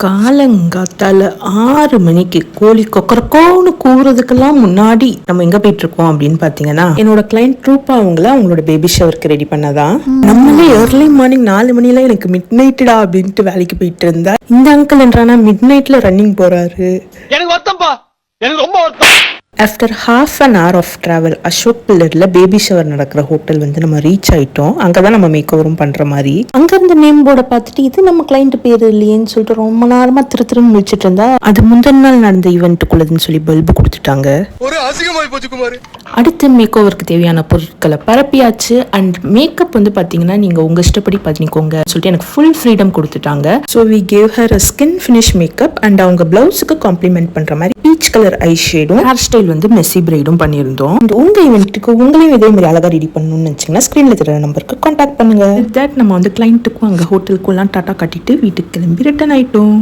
காலங்காத்தால 6 மணிக்கு கோழி கொக்கரக்கோன்னு கூவுறதுக்கெல்லாம் முன்னாடி நம்ம எங்க போயிட்டு இருக்கோம் அப்படின்னு பாத்தீங்கன்னா, என்னோட கிளைண்ட் ரூபா அவங்களோட பேபி ஷவருக்கு ரெடி பண்ணதான். நம்மளே ஏர்லி மார்னிங் 4 மணில எனக்கு மிட் நைட்டா அப்படின்ட்டு வேலைக்கு போயிட்டு இருந்தா, இந்த அங்கிள் என்றானா மிட் நைட்ல ரன்னிங் போறாரு. எனக்கு வருத்தம்பா, எனக்கு ரொம்ப வருத்தம். After half an hour of travel Ashok பில்லர்ல பேபி ஷவர் நடக்கிற ஹோட்டல் வந்து நம்ம ரீச் ஆயிட்டோம். அங்கதான் நம்ம மேக் ஓவரும் பண்ற மாதிரி. அங்க இருந்த நேம் போர்டை பார்த்துட்டு இது நம்ம கிளைண்ட் பேர் இல்லையேன்னு சொல்லிட்டு ரொம்ப நேரமா திருன்னு முடிச்சிட்டு இருந்தா, அது முந்தின நாள் நடந்த ஈவெண்ட்டுக்குள்ளதுன்னு சொல்லி பல்பு கொடுத்துட்டாங்க. ஒரு அசிங்கமாய் போச்சு குமார். அடுத்து மேக் ஓவருக்கு தேவையான பொருட்களை பரப்பியாச்சு. அண்ட் மேக்கப் வந்து பாத்தீங்கன்னா நீங்க உங்க இஷ்டப்படி பண்ணிக்கோங்க சொல்லிட்டு எனக்கு ஃபுல் ஃப்ரீடம் கொடுத்துட்டாங்க. So we gave her a skin finish makeup and அவங்க பிளவுஸுக்கு காம்ப்ளிமெண்ட் பண்ற மாதிரி பீச் கலர் ஐ ஷேடும் ஹேர் ஸ்டைல் வந்து மெஸ்ஸி பிரைடும் பண்ணியிருந்தோம். உங்க ஈவெண்ட்டுக்கு உங்களையும் இதே மாதிரி அழகா ரெடி பண்ணணும்னு நினைச்சீங்கன்னா ஸ்கிரீன்ல தெரியற நம்பருக்கு கான்டாக்ட் பண்ணுங்க. வித் தட் நம்ம வந்து கிளைண்ட்டுக்கும் அங்க ஹோட்டலுக்கும் எல்லாம் டாட்டா கட்டிட்டு வீட்டுக்கு கிளம்பி ரிட்டர்ன் ஆயிட்டோம்.